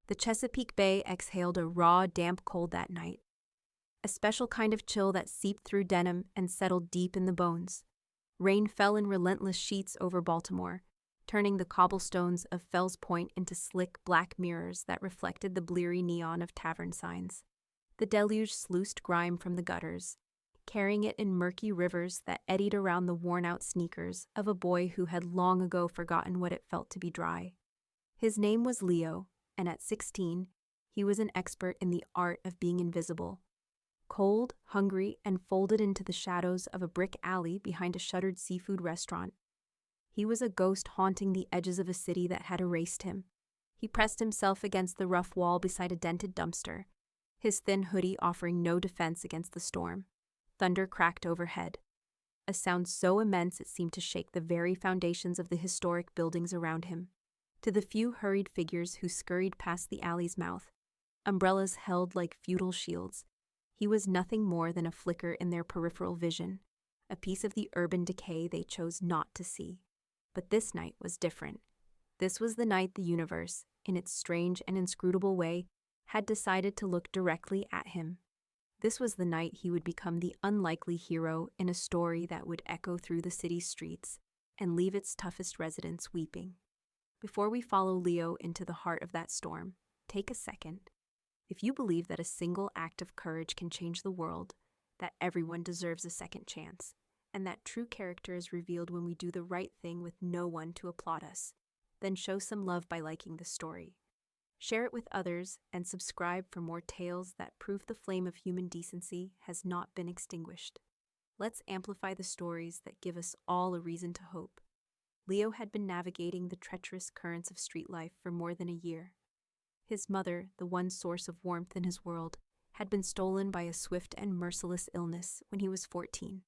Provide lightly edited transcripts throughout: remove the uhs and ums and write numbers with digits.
The Chesapeake Bay exhaled a raw, damp cold that night, a special kind of chill that seeped through denim and settled deep in the bones. Rain fell in relentless sheets over Baltimore, turning the cobblestones of Fells Point into slick black mirrors that reflected the bleary neon of tavern signs. The deluge sluiced grime from the gutters, carrying it in murky rivers that eddied around the worn-out sneakers of a boy who had long ago forgotten what it felt to be dry. His name was Leo, and at 16, he was an expert in the art of being invisible. Cold, hungry, and folded into the shadows of a brick alley behind a shuttered seafood restaurant, he was a ghost haunting the edges of a city that had erased him. He pressed himself against the rough wall beside a dented dumpster, his thin hoodie offering no defense against the storm. Thunder cracked overhead, a sound so immense it seemed to shake the very foundations of the historic buildings around him. To the few hurried figures who scurried past the alley's mouth, umbrellas held like feudal shields, he was nothing more than a flicker in their peripheral vision, a piece of the urban decay they chose not to see. But this night was different. This was the night the universe, in its strange and inscrutable way, had decided to look directly at him. This was the night he would become the unlikely hero in a story that would echo through the city's streets and leave its toughest residents weeping. Before we follow Leo into the heart of that storm, take a second. If you believe that a single act of courage can change the world, that everyone deserves a second chance, and that true character is revealed when we do the right thing with no one to applaud us, then show some love by liking the story. Share it with others and subscribe for more tales that prove the flame of human decency has not been extinguished. Let's amplify the stories that give us all a reason to hope. Leo had been navigating the treacherous currents of street life for more than a year. His mother, the one source of warmth in his world, had been stolen by a swift and merciless illness when he was 14.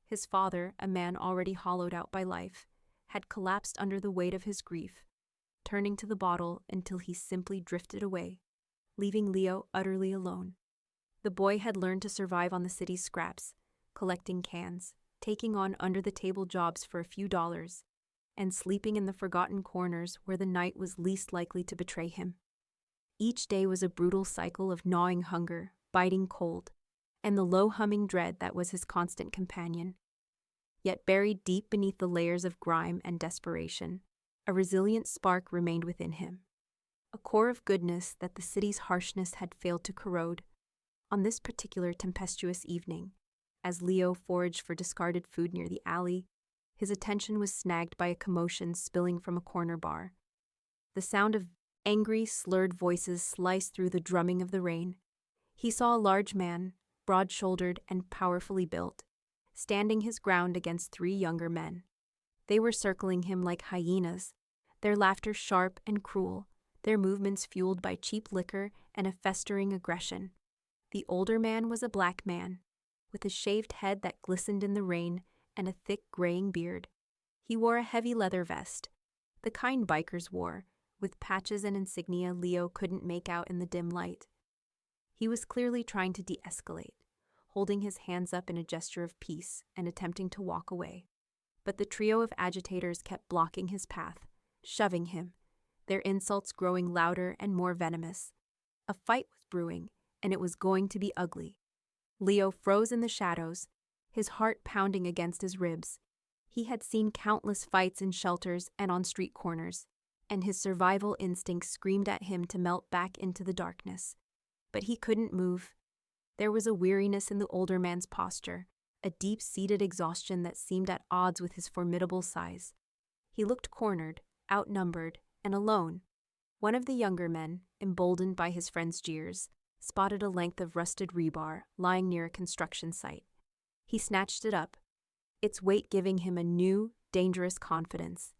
His father, a man already hollowed out by life, had collapsed under the weight of his grief, turning to the bottle until he simply drifted away, leaving Leo utterly alone. The boy had learned to survive on the city's scraps, collecting cans, taking on under-the-table jobs for a few dollars, and sleeping in the forgotten corners where the night was least likely to betray him. Each day was a brutal cycle of gnawing hunger, biting cold, and the low-humming dread that was his constant companion. Yet buried deep beneath the layers of grime and desperation, a resilient spark remained within him, a core of goodness that the city's harshness had failed to corrode. On this particular tempestuous evening, as Leo foraged for discarded food near the alley, his attention was snagged by a commotion spilling from a corner bar. The sound of angry, slurred voices sliced through the drumming of the rain. He saw a large man, broad-shouldered and powerfully built, standing his ground against three younger men. They were circling him like hyenas, their laughter sharp and cruel, their movements fueled by cheap liquor and a festering aggression. The older man was a black man, with a shaved head that glistened in the rain and a thick graying beard. He wore a heavy leather vest, the kind bikers wore, with patches and insignia Leo couldn't make out in the dim light. He was clearly trying to de-escalate, holding his hands up in a gesture of peace and attempting to walk away. But the trio of agitators kept blocking his path, shoving him, their insults growing louder and more venomous. A fight was brewing, and it was going to be ugly. Leo froze in the shadows, his heart pounding against his ribs. He had seen countless fights in shelters and on street corners, and his survival instinct screamed at him to melt back into the darkness. But he couldn't move. There was a weariness in the older man's posture, a deep-seated exhaustion that seemed at odds with his formidable size. He looked cornered, outnumbered, and alone. One of the younger men, emboldened by his friend's jeers, spotted a length of rusted rebar lying near a construction site. He snatched it up, its weight giving him a new, dangerous confidence.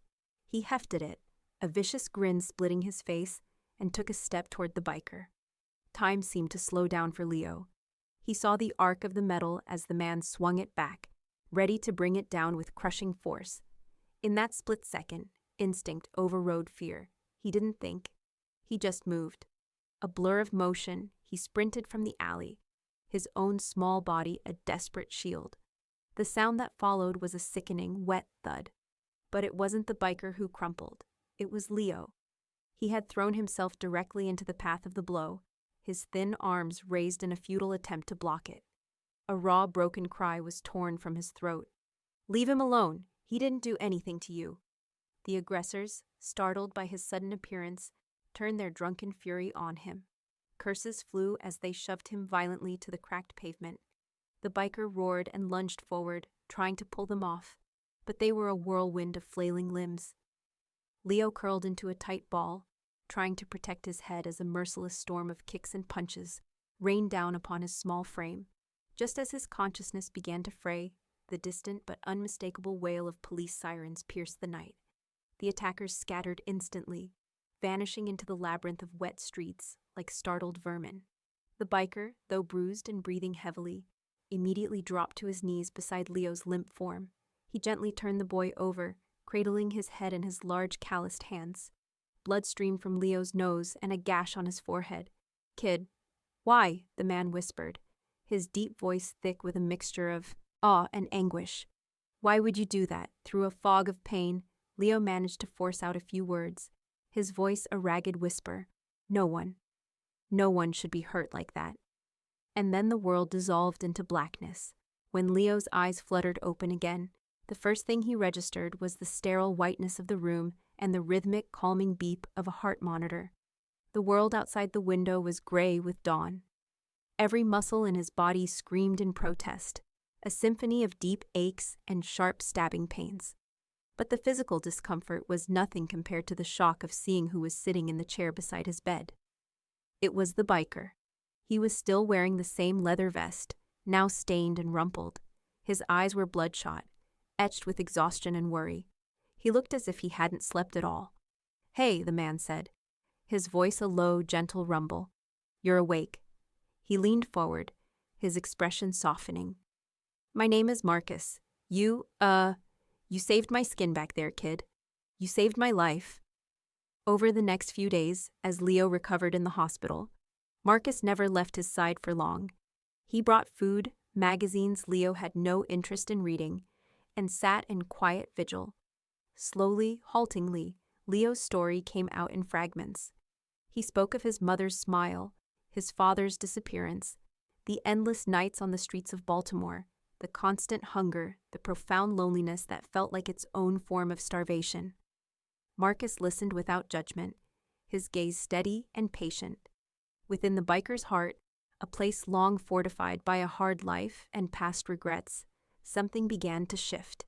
He hefted it, a vicious grin splitting his face, and took a step toward the biker. Time seemed to slow down for Leo. He saw the arc of the metal as the man swung it back, ready to bring it down with crushing force. In that split second, instinct overrode fear. He didn't think. He just moved. A blur of motion, he sprinted from the alley, his own small body a desperate shield. The sound that followed was a sickening, wet thud. But it wasn't the biker who crumpled. It was Leo. He had thrown himself directly into the path of the blow, his thin arms raised in a futile attempt to block it. A raw, broken cry was torn from his throat. "Leave him alone. He didn't do anything to you." The aggressors, startled by his sudden appearance, turned their drunken fury on him. Curses flew as they shoved him violently to the cracked pavement. The biker roared and lunged forward, trying to pull them off, but they were a whirlwind of flailing limbs. Leo curled into a tight ball, trying to protect his head as a merciless storm of kicks and punches rained down upon his small frame. Just as his consciousness began to fray, the distant but unmistakable wail of police sirens pierced the night. The attackers scattered instantly, vanishing into the labyrinth of wet streets like startled vermin. The biker, though bruised and breathing heavily, immediately dropped to his knees beside Leo's limp form. He gently turned the boy over, cradling his head in his large calloused hands. Blood streamed from Leo's nose and a gash on his forehead. "Kid, why?" the man whispered, his deep voice thick with a mixture of awe and anguish. "Why would you do that?" Through a fog of pain, Leo managed to force out a few words, his voice a ragged whisper. No one should be hurt like that." And then the world dissolved into blackness. When Leo's eyes fluttered open again, the first thing he registered was the sterile whiteness of the room and the rhythmic, calming beep of a heart monitor. The world outside the window was gray with dawn. Every muscle in his body screamed in protest, a symphony of deep aches and sharp stabbing pains. But the physical discomfort was nothing compared to the shock of seeing who was sitting in the chair beside his bed. It was the biker. He was still wearing the same leather vest, now stained and rumpled. His eyes were bloodshot, etched with exhaustion and worry. He looked as if he hadn't slept at all. "Hey," the man said, his voice a low, gentle rumble. "You're awake." He leaned forward, his expression softening. "My name is Marcus. You saved my skin back there, kid. You saved my life." Over the next few days, as Leo recovered in the hospital, Marcus never left his side for long. He brought food, magazines Leo had no interest in reading, and sat in quiet vigil. Slowly, haltingly, Leo's story came out in fragments. He spoke of his mother's smile, his father's disappearance, the endless nights on the streets of Baltimore, the constant hunger, the profound loneliness that felt like its own form of starvation. Marcus listened without judgment, his gaze steady and patient. Within the biker's heart, a place long fortified by a hard life and past regrets, something began to shift.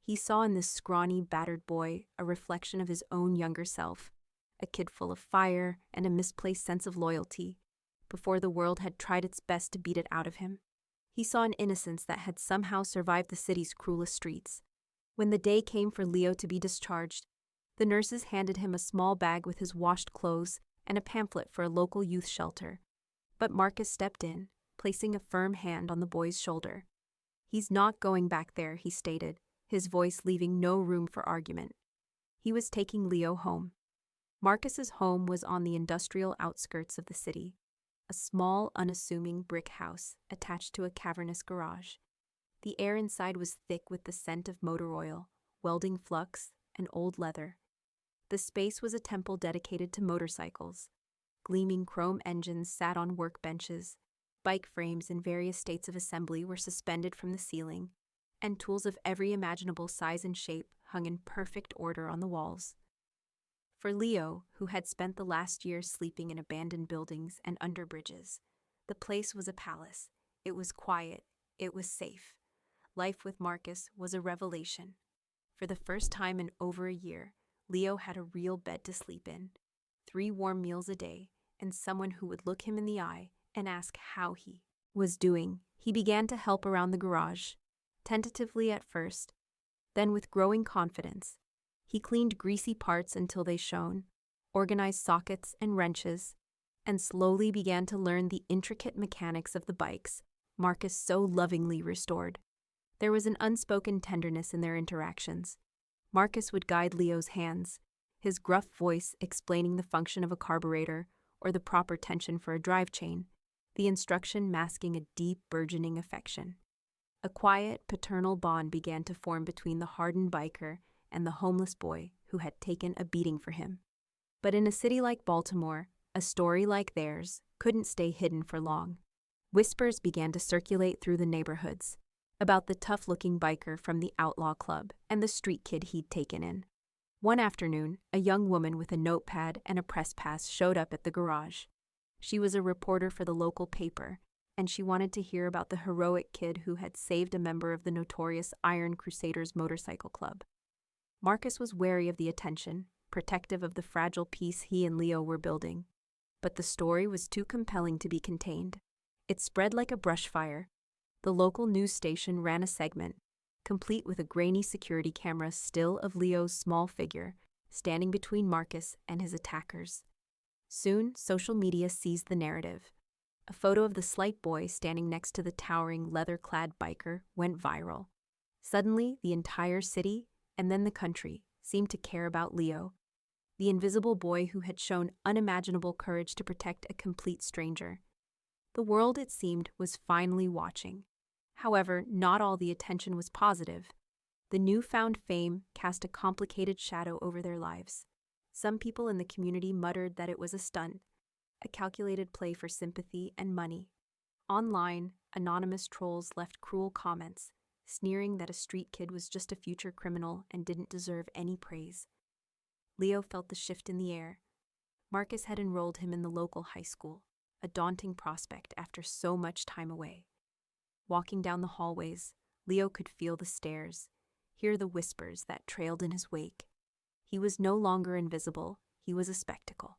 He saw in this scrawny, battered boy a reflection of his own younger self, a kid full of fire and a misplaced sense of loyalty, before the world had tried its best to beat it out of him. He saw an innocence that had somehow survived the city's cruelest streets. When the day came for Leo to be discharged, the nurses handed him a small bag with his washed clothes and a pamphlet for a local youth shelter. But Marcus stepped in, placing a firm hand on the boy's shoulder. "He's not going back there," he stated, his voice leaving no room for argument. He was taking Leo home. Marcus's home was on the industrial outskirts of the city, a small, unassuming brick house attached to a cavernous garage. The air inside was thick with the scent of motor oil, welding flux, and old leather. The space was a temple dedicated to motorcycles. Gleaming chrome engines sat on workbenches, bike frames in various states of assembly were suspended from the ceiling, and tools of every imaginable size and shape hung in perfect order on the walls. For Leo, who had spent the last year sleeping in abandoned buildings and under bridges, the place was a palace. It was quiet. It was safe. Life with Marcus was a revelation. For the first time in over a year, Leo had a real bed to sleep in, 3 warm meals a day, and someone who would look him in the eye and ask how he was doing. He began to help around the garage, tentatively at first, then with growing confidence. He cleaned greasy parts until they shone, organized sockets and wrenches, and slowly began to learn the intricate mechanics of the bikes Marcus so lovingly restored. There was an unspoken tenderness in their interactions. Marcus would guide Leo's hands, his gruff voice explaining the function of a carburetor or the proper tension for a drive chain, the instruction masking a deep, burgeoning affection. A quiet, paternal bond began to form between the hardened biker and the homeless boy who had taken a beating for him. But in a city like Baltimore, a story like theirs couldn't stay hidden for long. Whispers began to circulate through the neighborhoods about the tough-looking biker from the outlaw club and the street kid he'd taken in. One afternoon, a young woman with a notepad and a press pass showed up at the garage. She was a reporter for the local paper, and she wanted to hear about the heroic kid who had saved a member of the notorious Iron Crusaders motorcycle club. Marcus was wary of the attention, protective of the fragile peace he and Leo were building. But the story was too compelling to be contained. It spread like a brush fire. The local news station ran a segment, complete with a grainy security camera still of Leo's small figure, standing between Marcus and his attackers. Soon, social media seized the narrative. A photo of the slight boy standing next to the towering, leather-clad biker went viral. Suddenly, the entire city, and then the country, seemed to care about Leo, the invisible boy who had shown unimaginable courage to protect a complete stranger. The world, it seemed, was finally watching. However, not all the attention was positive. The newfound fame cast a complicated shadow over their lives. Some people in the community muttered that it was a stunt, a calculated play for sympathy and money. Online, anonymous trolls left cruel comments, sneering that a street kid was just a future criminal and didn't deserve any praise. Leo felt the shift in the air. Marcus had enrolled him in the local high school, a daunting prospect after so much time away. Walking down the hallways, Leo could feel the stares, hear the whispers that trailed in his wake. He was no longer invisible, he was a spectacle.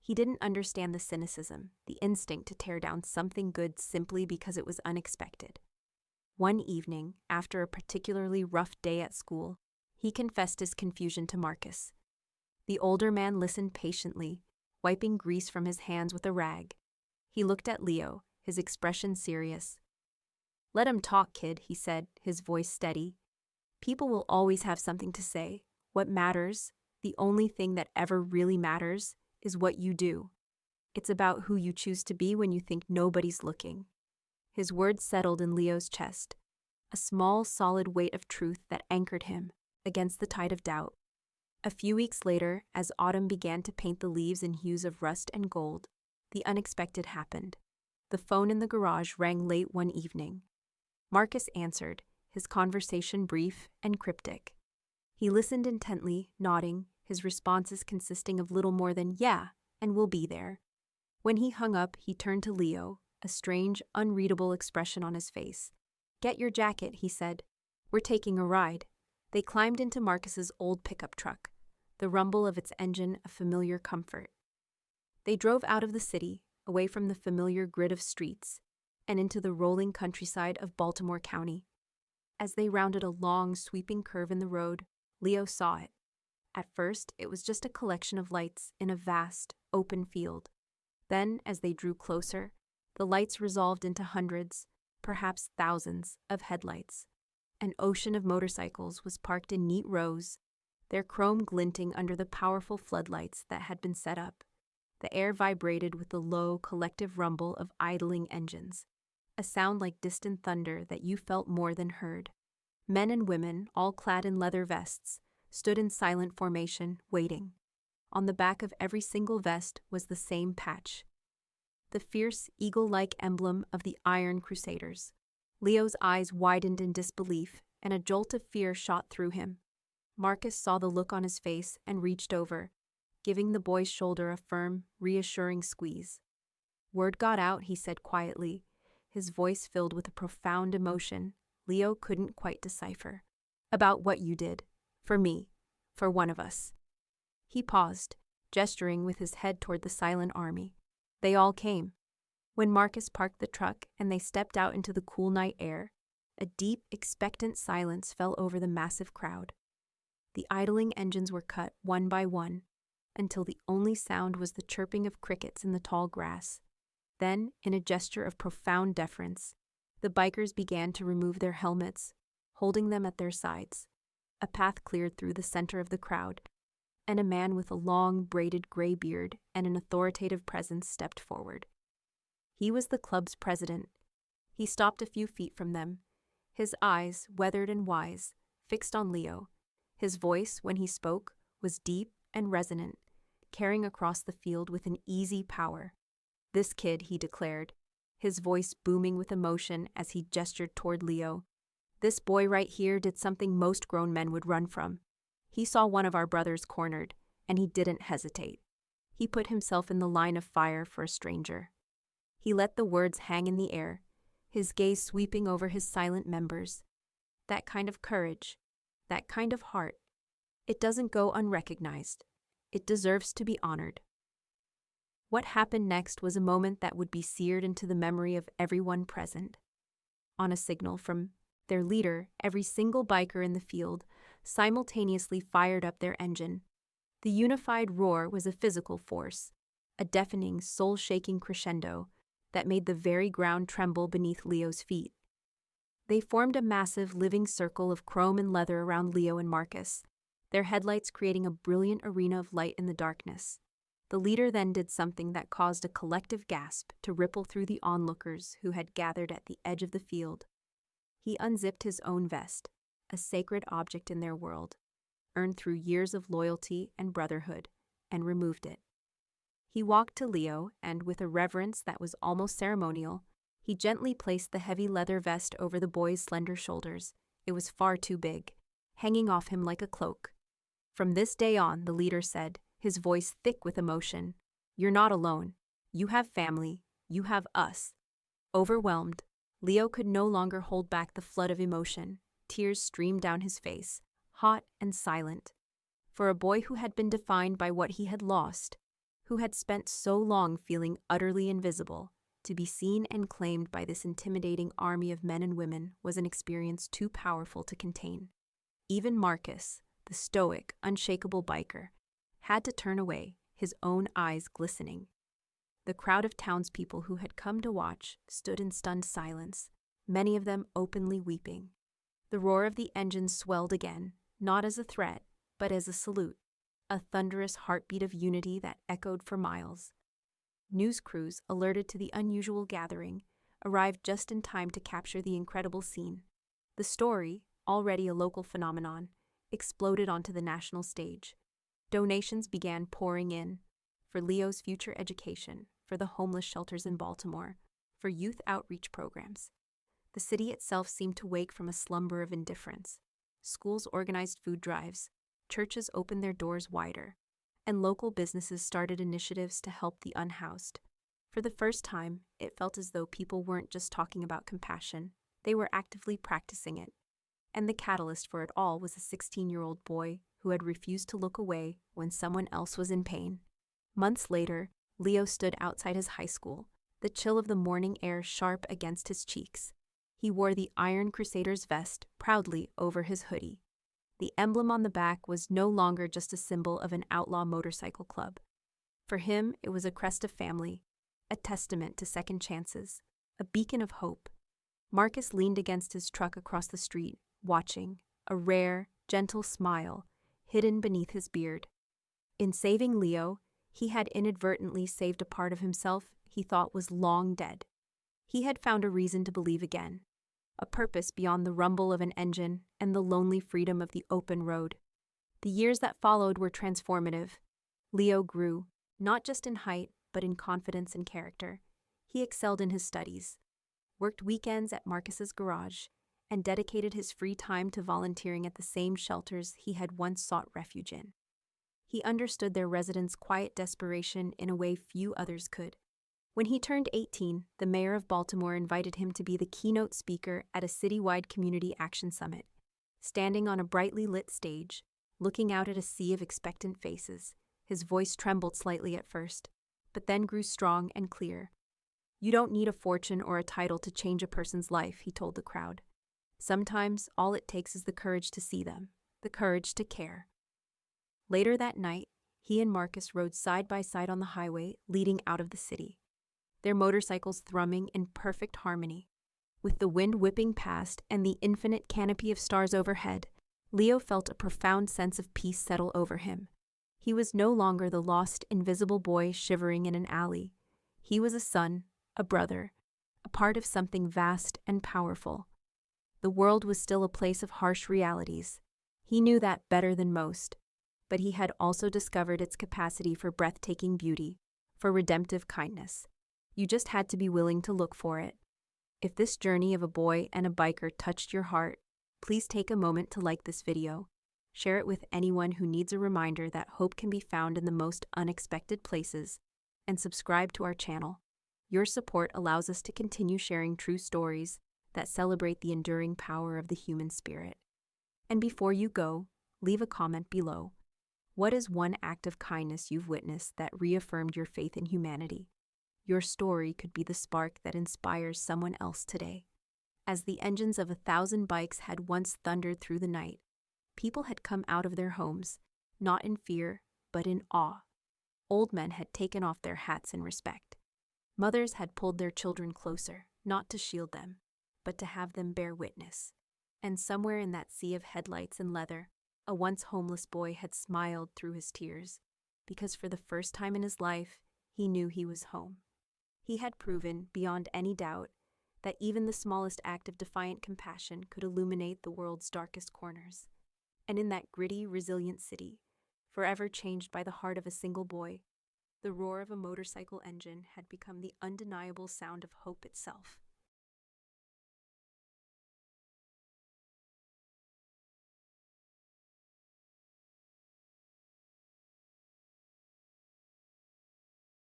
He didn't understand the cynicism, the instinct to tear down something good simply because it was unexpected. One evening, after a particularly rough day at school, he confessed his confusion to Marcus. The older man listened patiently, wiping grease from his hands with a rag. He looked at Leo, his expression serious. "Let him talk, kid," he said, his voice steady. "People will always have something to say. What matters, the only thing that ever really matters, is what you do. It's about who you choose to be when you think nobody's looking." His words settled in Leo's chest, a small, solid weight of truth that anchored him against the tide of doubt. A few weeks later, as autumn began to paint the leaves in hues of rust and gold, the unexpected happened. The phone in the garage rang late one evening. Marcus answered, his conversation brief and cryptic. He listened intently, nodding, his responses consisting of little more than "yeah" and "we'll be there." When he hung up, he turned to Leo, a strange, unreadable expression on his face. "Get your jacket," he said. "We're taking a ride." They climbed into Marcus's old pickup truck, the rumble of its engine a familiar comfort. They drove out of the city, away from the familiar grid of streets, and into the rolling countryside of Baltimore County. As they rounded a long, sweeping curve in the road, Leo saw it. At first, it was just a collection of lights in a vast, open field. Then, as they drew closer, the lights resolved into hundreds, perhaps thousands, of headlights. An ocean of motorcycles was parked in neat rows, their chrome glinting under the powerful floodlights that had been set up. The air vibrated with the low, collective rumble of idling engines, a sound like distant thunder that you felt more than heard. Men and women, all clad in leather vests, stood in silent formation, waiting. On the back of every single vest was the same patch, the fierce, eagle-like emblem of the Iron Crusaders. Leo's eyes widened in disbelief, and a jolt of fear shot through him. Marcus saw the look on his face and reached over, giving the boy's shoulder a firm, reassuring squeeze. "Word got out," he said quietly, his voice filled with a profound emotion Leo couldn't quite decipher. "About what you did. For me. For one of us." He paused, gesturing with his head toward the silent army. They all came. When Marcus parked the truck and they stepped out into the cool night air, a deep, expectant silence fell over the massive crowd. The idling engines were cut one by one, until the only sound was the chirping of crickets in the tall grass. Then, in a gesture of profound deference, the bikers began to remove their helmets, holding them at their sides. A path cleared through the center of the crowd, and a man with a long, braided gray beard and an authoritative presence stepped forward. He was the club's president. He stopped a few feet from them, his eyes, weathered and wise, fixed on Leo. His voice, when he spoke, was deep and resonant, carrying across the field with an easy power. "This kid," he declared, his voice booming with emotion as he gestured toward Leo. "This boy right here did something most grown men would run from. He saw one of our brothers cornered, and he didn't hesitate. He put himself in the line of fire for a stranger." He let the words hang in the air, his gaze sweeping over his silent members. That kind of courage, that kind of heart, it doesn't go unrecognized. It deserves to be honored. What happened next was a moment that would be seared into the memory of everyone present. On a signal from their leader, every single biker in the field simultaneously fired up their engine. The unified roar was a physical force, a deafening, soul-shaking crescendo that made the very ground tremble beneath Leo's feet. They formed a massive, living circle of chrome and leather around Leo and Marcus, their headlights creating a brilliant arena of light in the darkness. The leader then did something that caused a collective gasp to ripple through the onlookers who had gathered at the edge of the field. He unzipped his own vest, a sacred object in their world, earned through years of loyalty and brotherhood, and removed it. He walked to Leo, and with a reverence that was almost ceremonial, he gently placed the heavy leather vest over the boy's slender shoulders. It was far too big, hanging off him like a cloak. "From this day on," the leader said, his voice thick with emotion, "you're not alone. You have family. You have us." Overwhelmed, Leo could no longer hold back the flood of emotion. Tears streamed down his face, hot and silent. For a boy who had been defined by what he had lost, who had spent so long feeling utterly invisible, to be seen and claimed by this intimidating army of men and women was an experience too powerful to contain. Even Marcus, the stoic, unshakable biker, had to turn away, his own eyes glistening. The crowd of townspeople who had come to watch stood in stunned silence, many of them openly weeping. The roar of the engines swelled again, not as a threat, but as a salute, a thunderous heartbeat of unity that echoed for miles. News crews, alerted to the unusual gathering, arrived just in time to capture the incredible scene. The story, already a local phenomenon, exploded onto the national stage. Donations began pouring in for Leo's future education, for the homeless shelters in Baltimore, for youth outreach programs. The city itself seemed to wake from a slumber of indifference. Schools organized food drives, churches opened their doors wider, and local businesses started initiatives to help the unhoused. For the first time, it felt as though people weren't just talking about compassion, they were actively practicing it. And the catalyst for it all was a 16-year-old boy who had refused to look away when someone else was in pain. Months later, Leo stood outside his high school, the chill of the morning air sharp against his cheeks. He wore the Iron Crusaders vest proudly over his hoodie. The emblem on the back was no longer just a symbol of an outlaw motorcycle club. For him, it was a crest of family, a testament to second chances, a beacon of hope. Marcus leaned against his truck across the street, watching, a rare, gentle smile hidden beneath his beard. In saving Leo, he had inadvertently saved a part of himself he thought was long dead. He had found a reason to believe again, a purpose beyond the rumble of an engine and the lonely freedom of the open road. The years that followed were transformative. Leo grew, not just in height, but in confidence and character. He excelled in his studies, worked weekends at Marcus's garage, and dedicated his free time to volunteering at the same shelters he had once sought refuge in. He understood their residents' quiet desperation in a way few others could. When he turned 18, the mayor of Baltimore invited him to be the keynote speaker at a citywide community action summit. Standing on a brightly lit stage, looking out at a sea of expectant faces, his voice trembled slightly at first, but then grew strong and clear. "You don't need a fortune or a title to change a person's life," he told the crowd. "Sometimes all it takes is the courage to see them, the courage to care." Later that night, he and Marcus rode side by side on the highway leading out of the city, their motorcycles thrumming in perfect harmony. With the wind whipping past and the infinite canopy of stars overhead, Leo felt a profound sense of peace settle over him. He was no longer the lost, invisible boy shivering in an alley. He was a son, a brother, a part of something vast and powerful. The world was still a place of harsh realities. He knew that better than most. but he had also discovered its capacity for breathtaking beauty, for redemptive kindness. You just had to be willing to look for it. If this journey of a boy and a biker touched your heart, please take a moment to like this video, share it with anyone who needs a reminder that hope can be found in the most unexpected places, and subscribe to our channel. Your support allows us to continue sharing true stories that celebrate the enduring power of the human spirit. And before you go, leave a comment below. What is one act of kindness you've witnessed that reaffirmed your faith in humanity? Your story could be the spark that inspires someone else today. As the engines of 1,000 bikes had once thundered through the night, people had come out of their homes, not in fear, but in awe. Old men had taken off their hats in respect. Mothers had pulled their children closer, not to shield them, but to have them bear witness. And somewhere in that sea of headlights and leather, a once homeless boy had smiled through his tears, because for the first time in his life, he knew he was home. He had proven, beyond any doubt, that even the smallest act of defiant compassion could illuminate the world's darkest corners. And in that gritty, resilient city, forever changed by the heart of a single boy, the roar of a motorcycle engine had become the undeniable sound of hope itself.